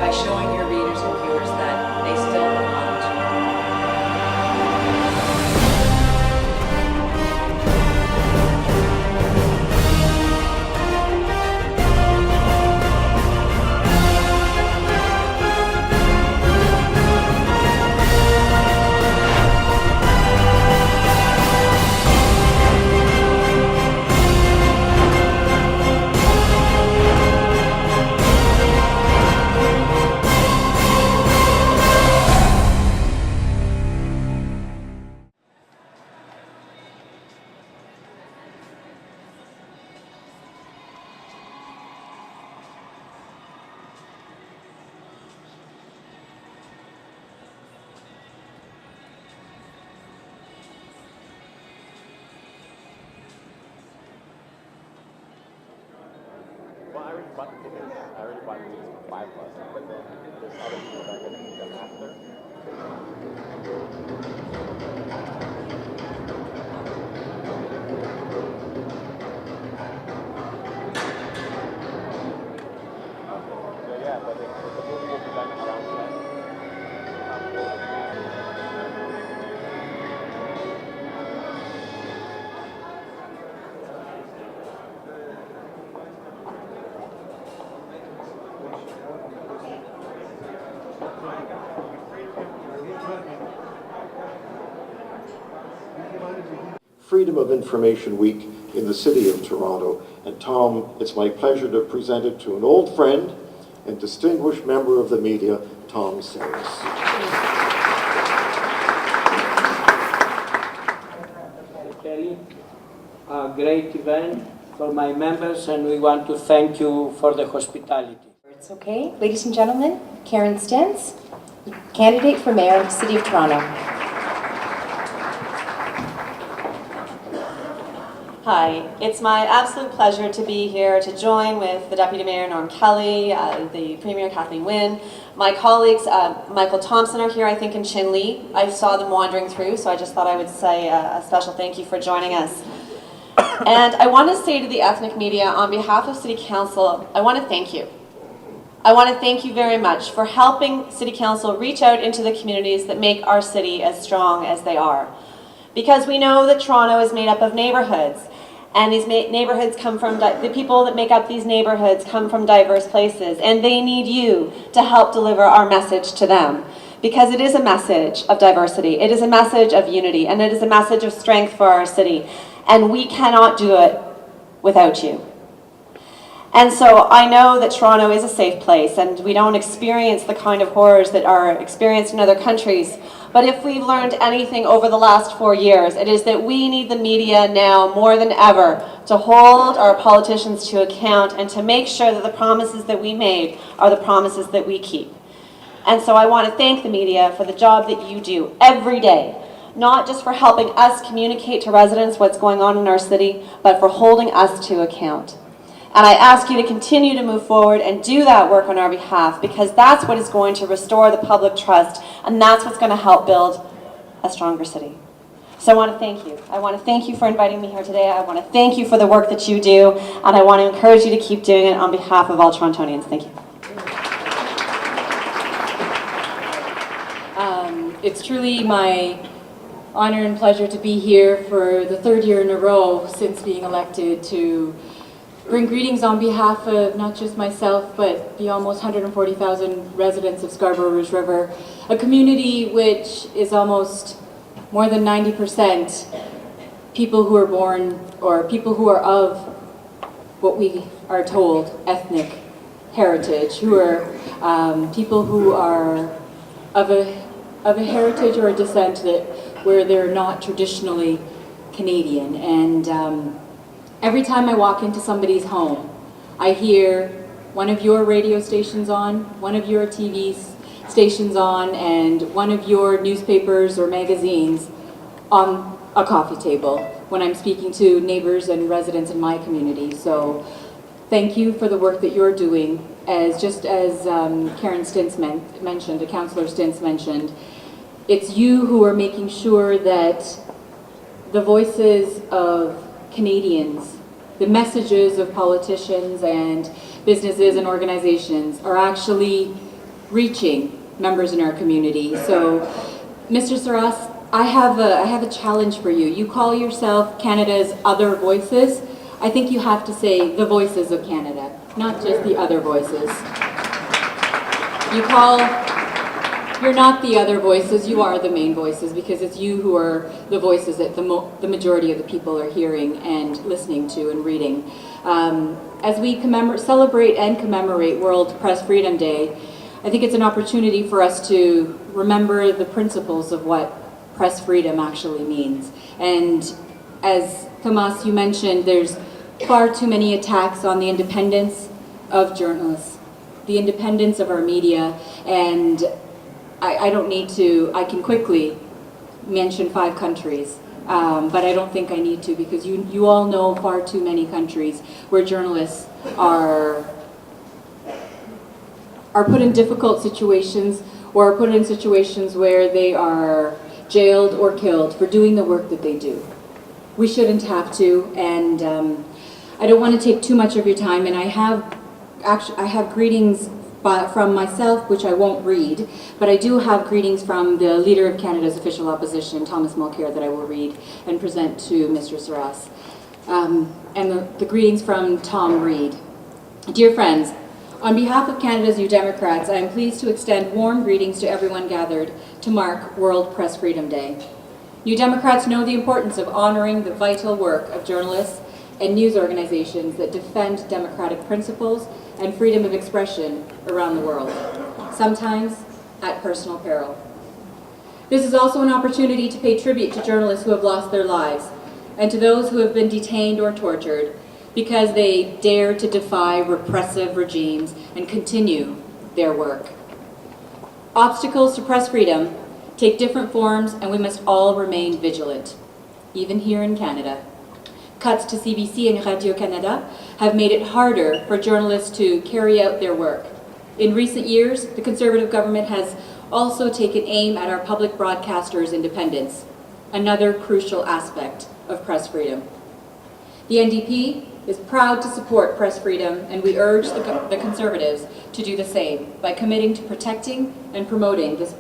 by showing your readers and viewers that they still belong to you. Well, I already bought the tickets. I already bought the tickets for 5+, but then there's other people that are going to meet them after. Yeah, but the movie will be done around 10. Freedom of Information Week in the City of Toronto. And Tom, it's my pleasure to present it to an old friend and distinguished member of the media, Tom Sayers. Kelly, a great event for my members, and we want to thank you for the hospitality. It's okay. Ladies and gentlemen, Karen Stintz, candidate for mayor of the City of Toronto. Hi, it's my absolute pleasure to be here to join with the Deputy Mayor Norm Kelly, the Premier Kathleen Wynne. My colleagues, Michael Thompson are here, I think, in Chin Lee. I saw them wandering through, so I just thought I would say a special thank you for joining us. And I want to say to the ethnic media, on behalf of City Council, I want to thank you. I want to thank you very much for helping City Council reach out into the communities that make our city as strong as they are. Because we know that Toronto is made up of neighborhoods, and these neighborhoods come from, the people that make up these neighborhoods come from diverse places, and they need you to help deliver our message to them. Because it is a message of diversity, it is a message of unity, and it is a message of strength for our city. And we cannot do it without you. And so I know that Toronto is a safe place, and we don't experience the kind of horrors that are experienced in other countries. But if we've learned anything over the last 4 years, it is that we need the media now more than ever to hold our politicians to account and to make sure that the promises that we made are the promises that we keep. And so I want to thank the media for the job that you do every day, not just for helping us communicate to residents what's going on in our city, but for holding us to account. And I ask you to continue to move forward and do that work on our behalf, because that's what is going to restore the public trust, and that's what's going to help build a stronger city. So I want to thank you. I want to thank you for inviting me here today. I want to thank you for the work that you do, and I want to encourage you to keep doing it on behalf of all Torontonians. Thank you. It's truly my honor and pleasure to be here for the 3rd year in a row since being elected to bring greetings on behalf of not just myself, but the almost 140,000 residents of Scarborough Rouge River, a community which is almost more than 90% people who are born, or people who are of what we are told ethnic heritage, who are people who are of a heritage or a descent that where they're not traditionally Canadian. And every time I walk into somebody's home, I hear one of your radio stations on, one of your TV stations on, and one of your newspapers or magazines on a coffee table when I'm speaking to neighbors and residents in my community. So thank you for the work that you're doing. Just as Karen Stintz mentioned, Councillor Stintz mentioned, it's you who are making sure that the voices of Canadians, the messages of politicians and businesses and organizations are actually reaching members in our community. So, Mr. Sarras, I have a challenge for you. You call yourself Canada's Other Voices. I think you have to say the voices of Canada, not just the other voices. You're not the other voices, you are the main voices, because it's you who are the voices that the majority of the people are hearing and listening to and reading. As we celebrate and commemorate World Press Freedom Day, I think it's an opportunity for us to remember the principles of what press freedom actually means. And as Tomas, you mentioned, there's far too many attacks on the independence of journalists, the independence of our media, and I don't need to, I can quickly mention 5 countries, but I don't think I need to, because you all know far too many countries where journalists are put in difficult situations, or are put in situations where they are jailed or killed for doing the work that they do. We shouldn't have to, and I don't want to take too much of your time, and I have greetings from myself, which I won't read, but I do have greetings from the Leader of Canada's Official Opposition, Thomas Mulcair, that I will read and present to Mr. Sarras. And the greetings from Tom Reed. Dear friends, on behalf of Canada's New Democrats, I am pleased to extend warm greetings to everyone gathered to mark World Press Freedom Day. New Democrats know the importance of honoring the vital work of journalists and news organizations that defend democratic principles and freedom of expression around the world, sometimes at personal peril. This is also an opportunity to pay tribute to journalists who have lost their lives and to those who have been detained or tortured because they dare to defy repressive regimes and continue their work. Obstacles to press freedom take different forms, and we must all remain vigilant, even here in Canada. Cuts to CBC and Radio-Canada have made it harder for journalists to carry out their work. In recent years, the Conservative government has also taken aim at our public broadcasters' independence, another crucial aspect of press freedom. The NDP is proud to support press freedom, and we urge the Conservatives to do the same by committing to protecting and promoting this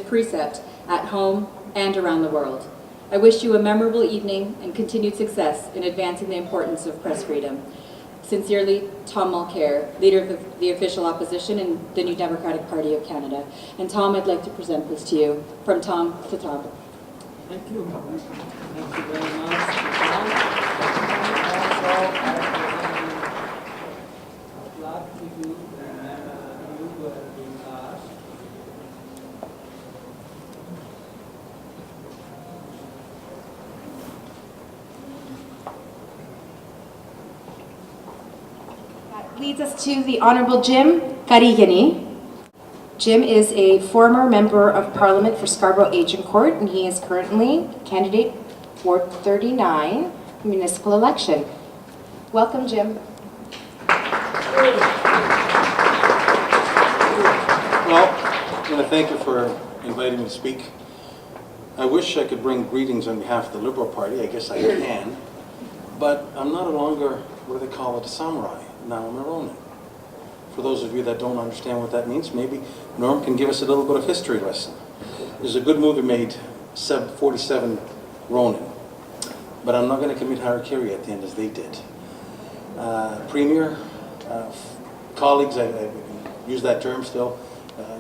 precept at home and around the world. I wish you a memorable evening and continued success in advancing the importance of press freedom. Sincerely, Tom Mulcair, Leader of the Official Opposition in the New Democratic Party of Canada. And Tom, I'd like to present this to you, from Tom to Tom. Thank you. Thank you very much. Glad to you who have been asked. That leads us to the Honorable Jim Karigani. Jim is a former member of Parliament for Scarborough Agincourt, and he is currently candidate for 39 municipal election. Welcome, Jim. Well, I want to thank you for inviting me to speak. I wish I could bring greetings on behalf of the Liberal Party. I guess I can. But I'm not longer, what do they call it, a samurai. Now I'm a Ronin. For those of you that don't understand what that means, maybe Norm can give us a little bit of history lesson. There's a good movie made, 47 Ronin. But I'm not going to commit harakiri at the end as they did. Premier, colleagues, I use that term still,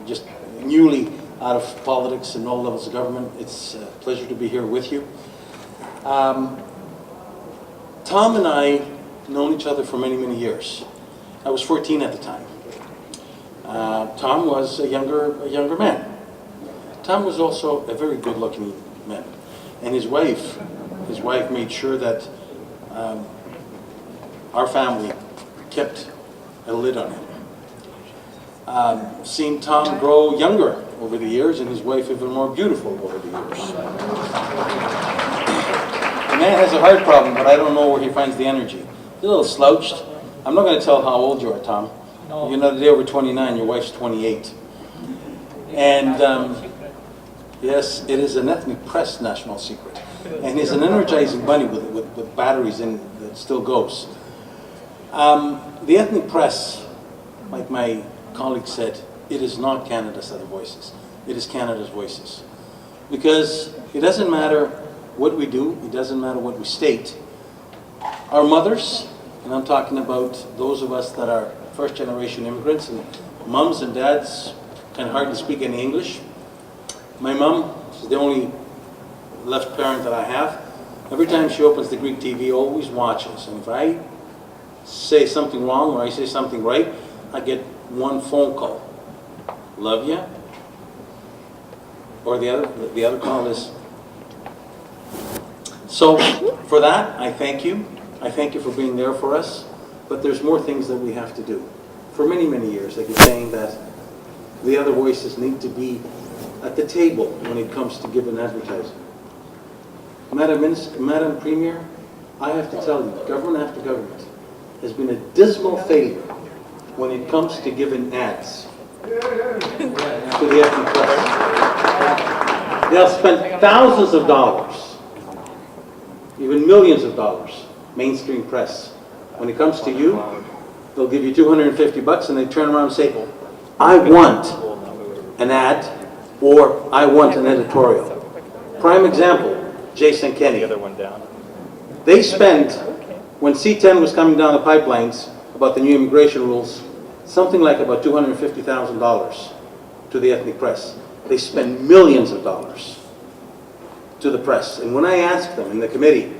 just newly out of politics and all levels of government, it's a pleasure to be here with you. Tom and I known each other for many, many years. I was 14 at the time. Tom was a younger man. Tom was also a very good-looking man, and his wife made sure that our family kept a lid on him. Seen Tom grow younger over the years, and his wife even more beautiful over the years. The man has a heart problem, but I don't know where he finds the energy. He's a little slouched. I'm not going to tell how old you are, Tom. No. You're not a day over 29, your wife's 28. And yes, it is an ethnic press national secret. And he's an energizing bunny with batteries in that still goes. The ethnic press, like my colleague said, it is not Canada's Other Voices. It is Canada's Voices. Because it doesn't matter what we do, it doesn't matter what we state. Our mothers, and I'm talking about those of us that are first-generation immigrants, and mums and dads can hardly speak any English. My mom is the only left parent that I have. Every time she opens the Greek TV, always watches. And if I say something wrong or I say something right, I get one phone call. Love ya? Or the other call is. So for that, I thank you. I thank you for being there for us. But there's more things that we have to do. For many, many years, I keep saying that the other voices need to be at the table when it comes to giving advertising. Madam Premier, I have to tell you, government after government has been a dismal failure when it comes to giving ads to the ethnic press. They'll spend thousands of dollars, even millions of dollars, mainstream press. When it comes to you, they'll give you $250 and they turn around and say, I want an ad or I want an editorial. Prime example, Jason Kenney. They spent, when C-10 was coming down the pipelines about the new immigration rules, something like about $250,000 to the ethnic press. They spend millions of dollars to the press. And when I asked them in the committee,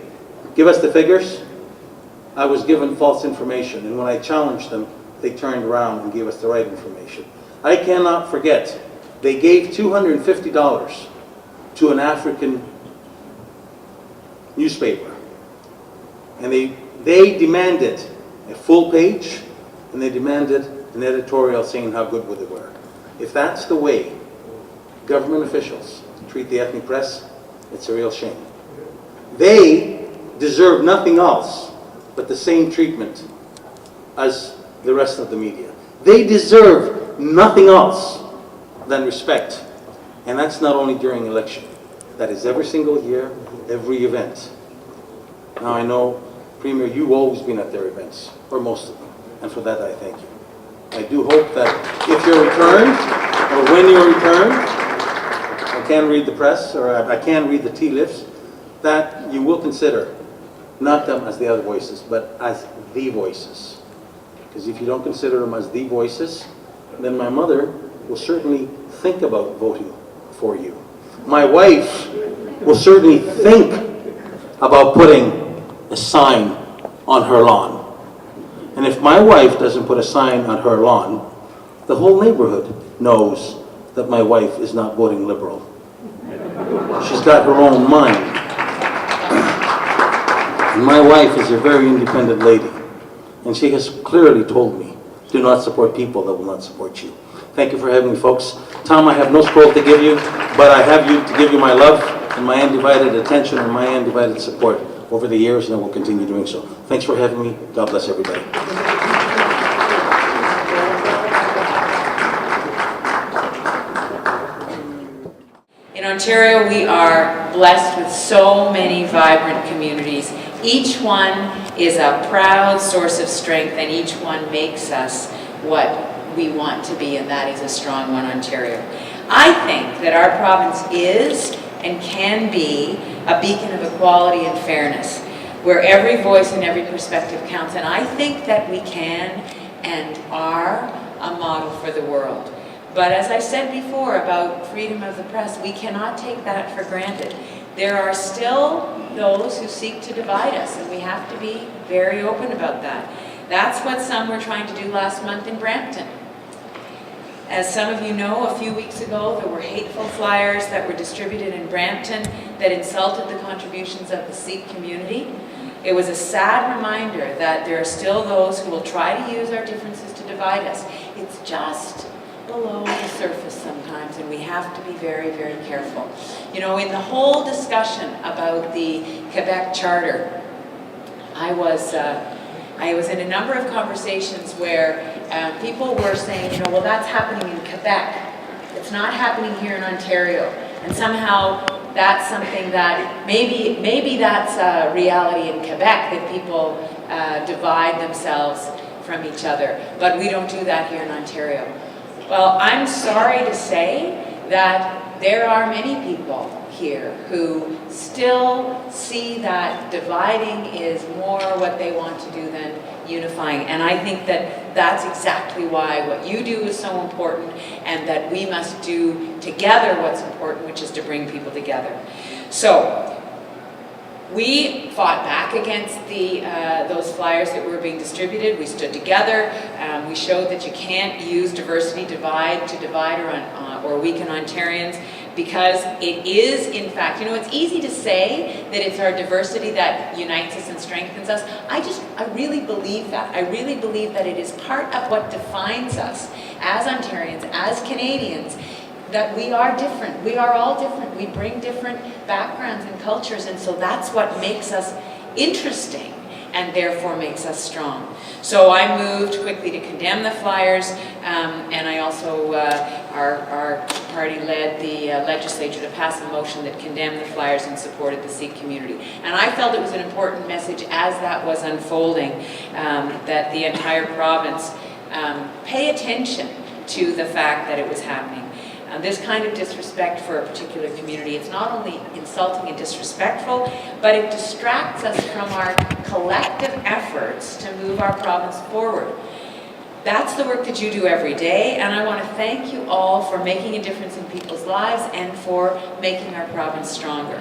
give us the figures, I was given false information. And when I challenged them, they turned around and gave us the right information. I cannot forget, they gave $250 to an African newspaper. And they demanded a full page, and they demanded an editorial saying how good they were. If that's the way government officials treat the ethnic press, it's a real shame. They deserve nothing else but the same treatment as the rest of the media. They deserve nothing else than respect. And that's not only during election. That is every single year, every event. Now I know, Premier, you've always been at their events, or most of them, and for that I thank you. I do hope that if you're returned, or when you're returned, I can read the press, or I can read the tea leaves, that you will consider not them as the other voices, but as the voices. Because if you don't consider them as the voices, then my mother will certainly think about voting for you. My wife will certainly think about putting a sign on her lawn. And if my wife doesn't put a sign on her lawn, the whole neighborhood knows that my wife is not voting Liberal. She's got her own mind. And my wife is a very independent lady. And she has clearly told me, do not support people that will not support you. Thank you for having me, folks. Tom, I have no scroll to give you, but I have you to give you my love and my undivided attention and my undivided support over the years, and I will continue doing so. Thanks for having me. God bless everybody. In Ontario, we are blessed with so many vibrant communities. Each one is a proud source of strength, and each one makes us what we want to be, and that is a strong one, Ontario. I think that our province is and can be a beacon of equality and fairness, where every voice and every perspective counts. And I think that we can and are a model for the world. But as I said before about freedom of the press, we cannot take that for granted. There are still those who seek to divide us, and we have to be very open about that. That's what some were trying to do last month in Brampton. As some of you know, a few weeks ago, there were hateful flyers that were distributed in Brampton that insulted the contributions of the Sikh community. It was a sad reminder that there are still those who will try to use our differences to divide us. It's just below the surface sometimes, and we have to be very, very careful. You know, in the whole discussion about the Quebec Charter, I was in a number of conversations where people were saying, you know, well, that's happening in Quebec. It's not happening here in Ontario. And somehow that's something that maybe that's a reality in Quebec, that people divide themselves from each other. But we don't do that here in Ontario. Well, I'm sorry to say that there are many people here who still see that dividing is more what they want to do than unifying. And I think that that's exactly why what you do is so important, and that we must do together what's important, which is to bring people together. So, we fought back against those flyers that were being distributed. We stood together. We showed that you can't use diversity divide to divide or weaken Ontarians, because it is, in fact, you know, it's easy to say that it's our diversity that unites us and strengthens us. I really believe that. I really believe that it is part of what defines us as Ontarians, as Canadians, that we are different. We are all different. We bring different backgrounds and cultures, and so that's what makes us interesting and therefore makes us strong. So I moved quickly to condemn the flyers, and I also, our party led the legislature to pass a motion that condemned the flyers and supported the Sikh community. And I felt it was an important message as that was unfolding, that the entire province pay attention to the fact that it was happening. This kind of disrespect for a particular community, it's not only insulting and disrespectful, but it distracts us from our collective efforts to move our province forward. That's the work that you do every day, and I want to thank you all for making a difference in people's lives and for making our province stronger.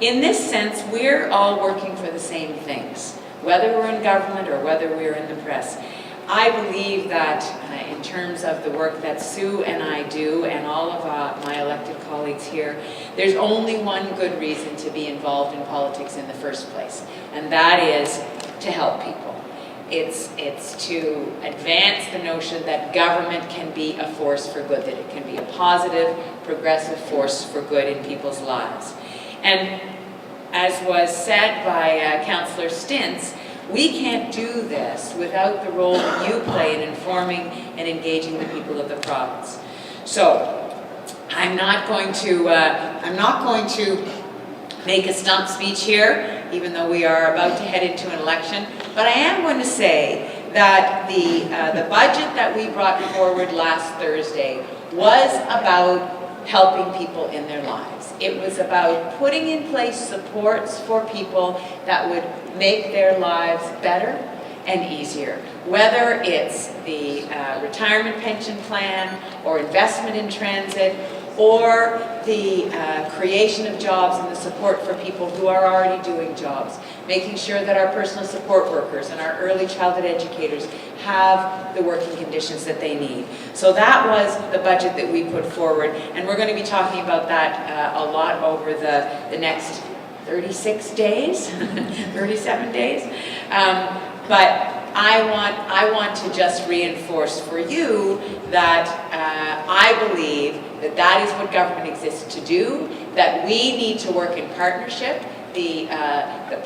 In this sense, we're all working for the same things, whether we're in government or whether we're in the press. I believe that in terms of the work that Sue and I do, and all of my elected colleagues here, there's only one good reason to be involved in politics in the first place, and that is to help people. It's to advance the notion that government can be a force for good, that it can be a positive, progressive force for good in people's lives. And as was said by Councillor Stintz, we can't do this without the role that you play in informing and engaging the people of the province. So, I'm not going to make a stump speech here, even though we are about to head into an election, but I am going to say that the budget that we brought forward last Thursday was about helping people in their lives. It was about putting in place supports for people that would make their lives better and easier. Whether it's the retirement pension plan, or investment in transit, or the creation of jobs and the support for people who are already doing jobs, making sure that our personal support workers and our early childhood educators have the working conditions that they need. So that was the budget that we put forward, and we're going to be talking about that a lot over the next 36 days, 37 days. But I want to just reinforce for you that I believe that that is what government exists to do, that we need to work in partnership. The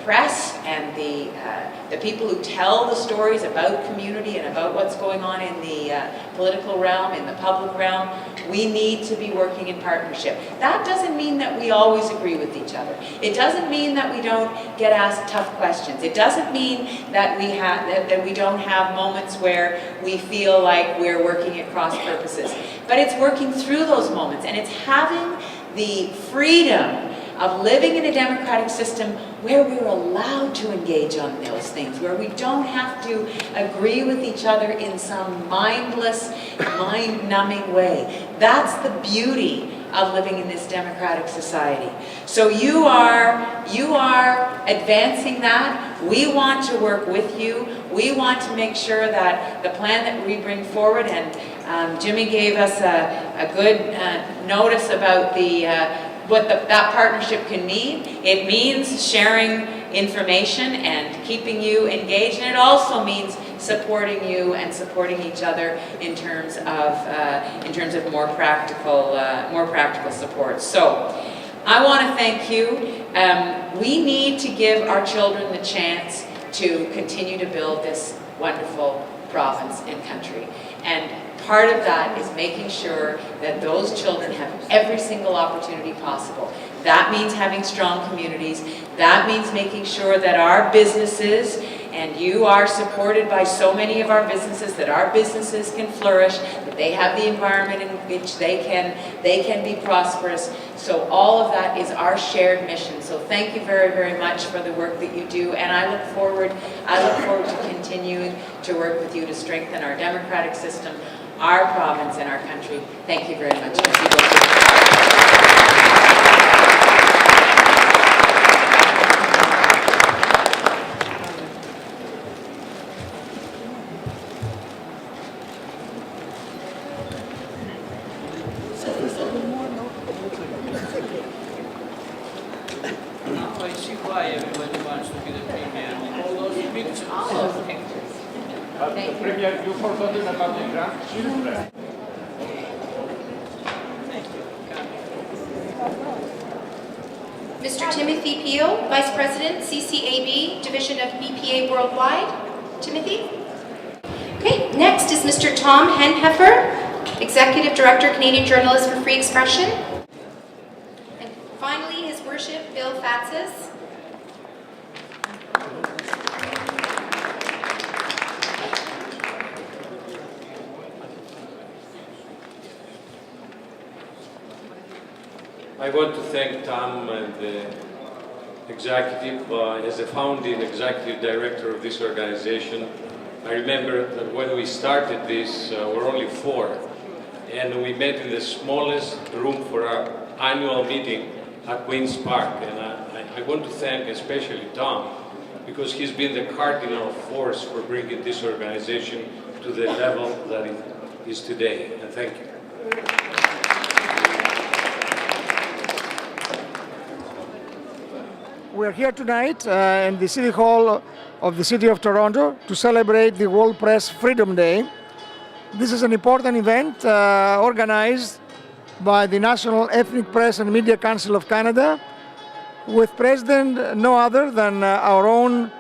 press and the people who tell the stories about community and about what's going on in the political realm, in the public realm, we need to be working in partnership. That doesn't mean that we always agree with each other. It doesn't mean that we don't get asked tough questions. It doesn't mean that we don't have moments where we feel like we're working at cross purposes. But it's working through those moments, and it's having the freedom of living in a democratic system where we're allowed to engage on those things, where we don't have to agree with each other in some mindless, mind-numbing way. That's the beauty of living in this democratic society. So you are advancing that. We want to work with you. We want to make sure that the plan that we bring forward, and Jimmy gave us a good notice about what that partnership can mean. It means sharing information and keeping you engaged, and it also means supporting you and supporting each other in terms of more practical support. So, I want to thank you. We need to give our children the chance to continue to build this wonderful province and country, and part of that is making sure that those children have every single opportunity possible. That means having strong communities. That means making sure that our businesses And you are supported by so many of our businesses that our businesses can flourish, that they have the environment in which they can be prosperous. So all of that is our shared mission. So thank you very, very much for the work that you do. And I look forward to continuing to work with you to strengthen our democratic system, our province, and our country. Thank you very much. Now I see why everybody wants to be the premier with all those pictures. But Premier, you forgotten about the grandchildren. Mr. Timothy Peel, Vice President, CCAB, Division of BPA Worldwide. Timothy? Okay, next is Mr. Tom Henheffer, Executive Director, Canadian Journalists for Free Expression. And finally, His Worship, Bill Fatsis. I want to thank Tom and the executive, as the founding executive director of this organization. I remember that when we started this, we're only 4, and we met in the smallest room for our annual meeting at Queen's Park. And I want to thank especially Tom, because he's been the cardinal force for bringing this organization to the level that it is today. And thank you. We're here tonight in the City Hall of the City of Toronto to celebrate the World Press Freedom Day. This is an important event organized by the National Ethnic Press and Media Council of Canada, with President no other than our own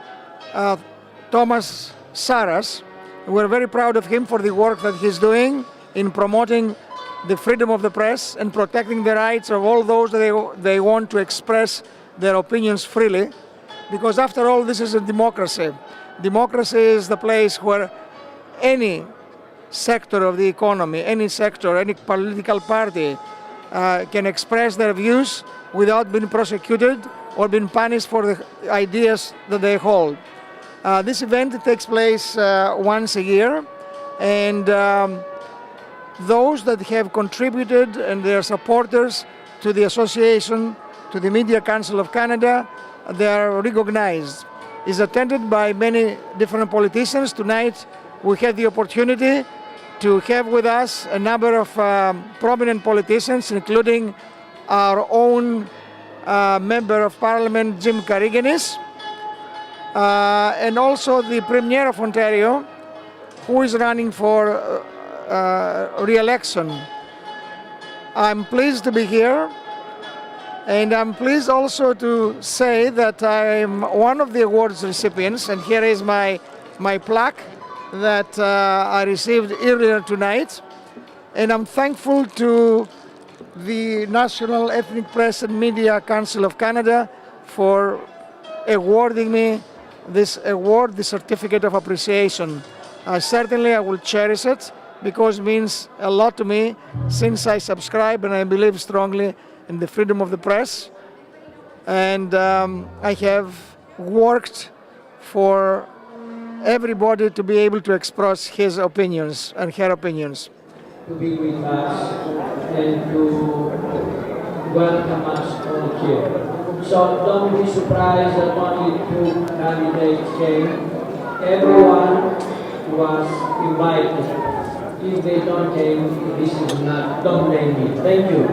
Thomas Saras. We're very proud of him for the work that he's doing in promoting the freedom of the press and protecting the rights of all those that they want to express their opinions freely, because after all, this is a democracy. Democracy is the place where any sector of the economy, any sector, any political party can express their views without being prosecuted or being punished for the ideas that they hold. This event takes place once a year, and those that have contributed and their supporters to the association, to the Media Council of Canada, they are recognized. It's attended by many different politicians. Tonight we had the opportunity to have with us a number of prominent politicians, including our own Member of Parliament, Jim Karigianis, and also the Premier of Ontario, who is running for re-election. I'm pleased to be here. And I'm pleased also to say that I'm one of the awards recipients, and here is my plaque that I received earlier tonight. And I'm thankful to the National Ethnic Press and Media Council of Canada for awarding me this award, the Certificate of Appreciation. Certainly I will cherish it, because it means a lot to me, since I subscribe and I believe strongly in the freedom of the press, and I have worked for everybody to be able to express his opinions and her opinions. To be with us and to welcome us all here. So don't be surprised that only 2 candidates came. Everyone was invited. If they don't came, this is not, don't blame me. Thank you.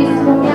peaceful